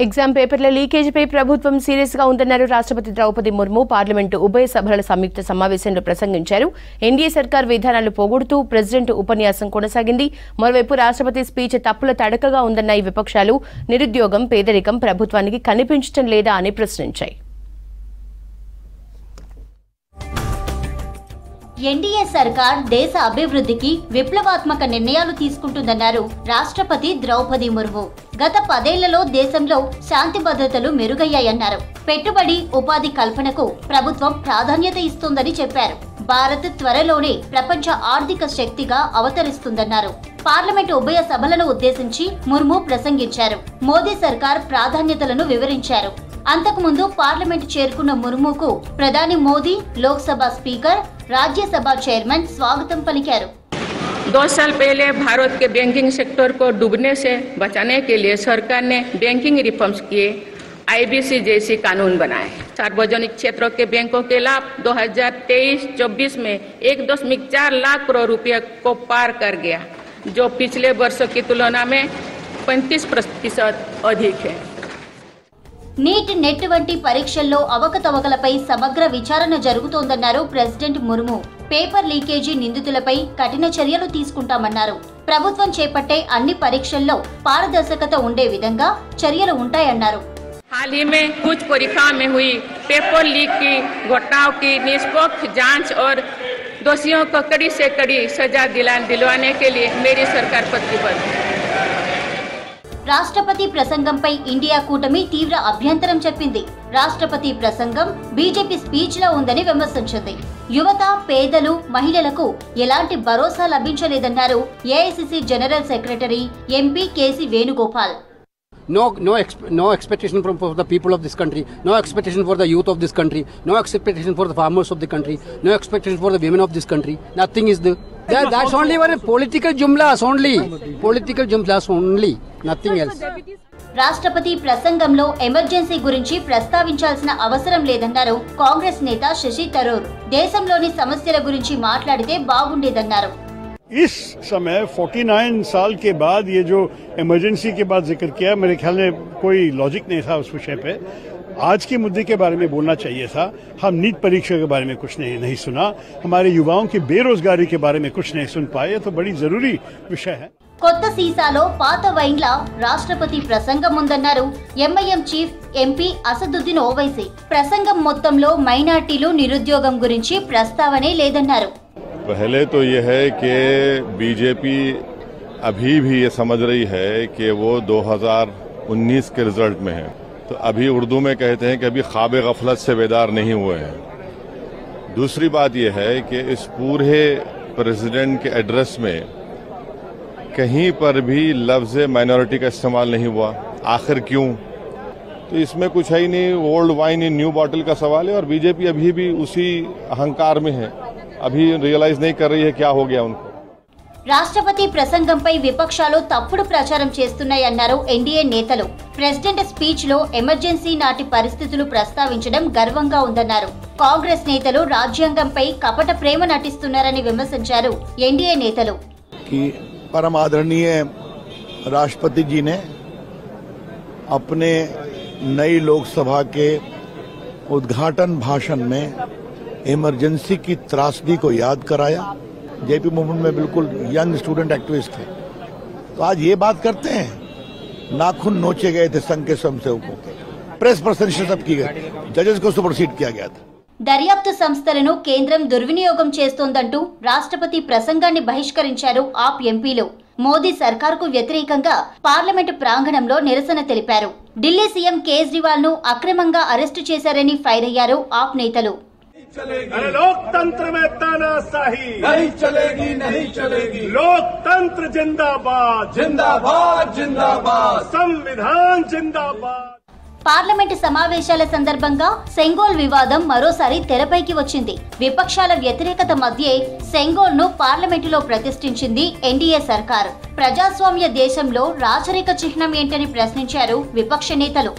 Exam పేపర్ల లీకేజీపై ప్రభుత్వం serious గా ఉందన్నారు రాష్ట్రపతి ద్రౌపది ముర్ము. పార్లమెంటు ఉభయ సభల సంయుక్త సమావేశంలో ప్రసంగించారు. ఎన్డీఏ సర్కార్ విధానాలు పోగొడుతూ ప్రెసిడెంట్ ఉపన్యాసం కొనసాగింది. మరోవైపు రాష్ట్రపతి స్పీచ్ తప్పుల తడకగా ఉందన్న ఈ విపక్షాలు నిరుద్యోగం, పేదరికం ప్రభుత్వానికి కనిపించడం లేదా అని ప్రశ్నించాయి. ఎన్డీఏ సర్కార్ దేశ అభివృద్ధికి విప్లవాత్మక నిర్ణయాలు తీసుకుంటుందన్నారు రాష్ట్రపతి ద్రౌపది ముర్ము. గత 10 ఏళ్లలో దేశంలో శాంతి భద్రతలు మెరుగయ్యాయన్నారు. పెట్టుబడి, ఉపాధి కల్పనకు ప్రభుత్వం ప్రాధాన్యత ఇస్తోందని చెప్పారు. భారత్ త్వరలోనే ప్రపంచ ఆర్థిక శక్తిగా అవతరిస్తుందన్నారు. పార్లమెంటు ఉభయ సభలను ఉద్దేశించి ముర్ము ప్రసంగించారు. మోదీ సర్కార్ ప్రాధాన్యతలను వివరించారు. అంతకుముందు పార్లమెంట్ చేరుకున్న ముర్ముకు ప్రధాని మోదీ, లోక్సభ స్పీకర్, राज्यसभा चेयरमैन स्वागतम पलिकारू। 2 साल पहले भारत के बैंकिंग सेक्टर को डूबने से बचाने के लिए सरकार ने बैंकिंग रिफॉर्म्स किए, आईबीसी जैसी कानून बनाए। सार्वजनिक क्षेत्रों के बैंकों के लाभ 2023-24 में 1.4 लाख करोड़ रुपये को पार कर गया, जो पिछले वर्षों की तुलना में 35% अधिक है। నీట్, నెట్ వంటి పరీక్షల్లో అవకతవకలపై సమగ్ర విచారణ జరుగుతోందన్నారు ప్రెసిడెంట్ ముర్ము. పేపర్ లీకేజీ నిందితులపై కఠిన చర్యలు తీసుకుంటామన్నారు. ప్రభుత్వం చేపట్టే అన్ని పరీక్షల్లో పారదర్శకత ఉండే విధంగా చర్యలు ఉంటాయన్నారు. हाल ही में कुछ परीक्षाओं में हुई पेपर लीक की घटनाओं की निष्पक्ष जांच और दोषियों को कड़ी से कड़ी सजा दिलवाने के लिए मेरी सरकार प्रतिबद्ध है। రాష్ట్రపతి ప్రసంగంపై ఇండియా కూటమి తీవ్ర అభ్యంతరం చెప్పింది. రాష్ట్రపతి ప్రసంగం బీజేపీ స్పీచ్ లా ఉందని విమర్శించింది. యువత, పేదలు, మహిళలకు ఎలాంటి భరోసా లభించలేదన్నారు AICC general secretary MP KC Venugopal. No expectation for the people of this country, no expectation for the youth of this country, no expectation for the farmers of the country, no expectation for the women of this country. Nothing is there. That's only one political jumlas only. Political jumlas only. Nothing else. రాష్ట్రపతి ప్రసంగంలో emergency గురించి ప్రస్తావించాల్సిన అవసరం లేదన్నారు కాంగ్రెస్ నేత శశి థరూర్. దేశంలోని సమస్యల గురించి మాట్లాడితే బాగుండేదన్నారు. इस समय 49 साल के बाद ये जो इमरजेंसी के बाद जिक्र किया, मेरे ख्याल में कोई लॉजिक नहीं था उस विषय पे। आज के मुद्दे के बारे में बोलना चाहिए था। हम नीट परीक्षा के बारे में कुछ नहीं सुना, हमारे युवाओं की बेरोजगारी के बारे में कुछ नहीं सुन पाए, तो बड़ी जरूरी विषय है। కొత్త సీసాలో పాత వైన్ల రాష్ట్రపతి ప్రసంగం ఉందన్నారు MIM chief MP Asaduddin Owaisi. ప్రసంగం మొత్తంలో మైనార్టీలు, నిరుద్యోగం గురించి ప్రస్తావనే లేదన్నారు. पहले तो यह है कि बीजेपी अभी भी ये समझ रही है कि वो 2019 के रिजल्ट में है, तो अभी उर्दू में कहते हैं कि अभी ख्वाब गफलत से बेदार नहीं हुए हैं। दूसरी बात यह है कि इस पूरे प्रेसिडेंट के एड्रेस में कहीं पर भी लफ्ज माइनॉरिटी का इस्तेमाल नहीं हुआ। आखिर क्यों? तो इसमें कुछ है ही नहीं, old wine in new bottle का सवाल है, और बीजेपी अभी भी उसी अहंकार में है, अभी रियलाइज नहीं कर रही है क्या हो गया उनको। రాష్ట్రపతి ప్రసంగంపై విపక్షాలు తప్పుడు ప్రచారం చేస్తున్నాయన్నారు ఎన్డీఏ నేతలు. ప్రెసిడెంట్ స్పీచ్ లో ఎమర్జెన్సీ నాటి పరిస్థితులు ప్రస్తావించడం గర్వంగా ఉందన్నారు. కాంగ్రెస్ నేతలు రాజ్యాంగంపై కపట ప్రేమ నటిస్తున్నారని విమర్శించారు ఎన్డీఏ నేతలు. परम आदरणीय राष्ट्रपति जी ने अपने नई लोकसभा के उद्घाटन भाषण में इमरजेंसी की त्रासदी को याद कराया। जेपी मूवमेंट में बिल्कुल यंग स्टूडेंट एक्टिविस्ट थे, तो आज ये बात करते हैं। नाखून नोचे गए थे संघ के स्वयंसेवकों के, प्रेस पर्सन सब की गई, जजेस को सुपरसीड किया गया था। దర్యాప్తు సంస్థలను కేంద్రం దుర్వినియోగం చేస్తోందంటూ రాష్ట్రపతి ప్రసంగాన్ని బహిష్కరించారు ఆప్ ఎంపీలు. మోదీ సర్కార్కు వ్యతిరేకంగా పార్లమెంటు ప్రాంగణంలో నిరసన తెలిపారు. ఢిల్లీ సీఎం కేజ్రీవాల్ ను అక్రమంగా అరెస్టు చేశారని ఫైర్ అయ్యారు ఆప్ నేతలు. लोकतंत्र में तानाशाही नहीं चलेगी, नहीं चलेगी। लोकतंत्र जिंदाबाद, जिंदाबाद, जिंदाबाद। संविधान जिंदाबाद। పార్లమెంటు సమావేశాల సందర్భంగా సెంగోల్ వివాదం మరోసారి తెరపైకి వచ్చింది. విపక్షాల వ్యతిరేకత మధ్యే సెంగోల్ ను పార్లమెంటులో ప్రతిష్ఠించింది ఎన్డీఏ సర్కార్. ప్రజాస్వామ్య దేశంలో రాచరిక చిహ్నం ఏంటని ప్రశ్నించారు విపక్ష నేతలు.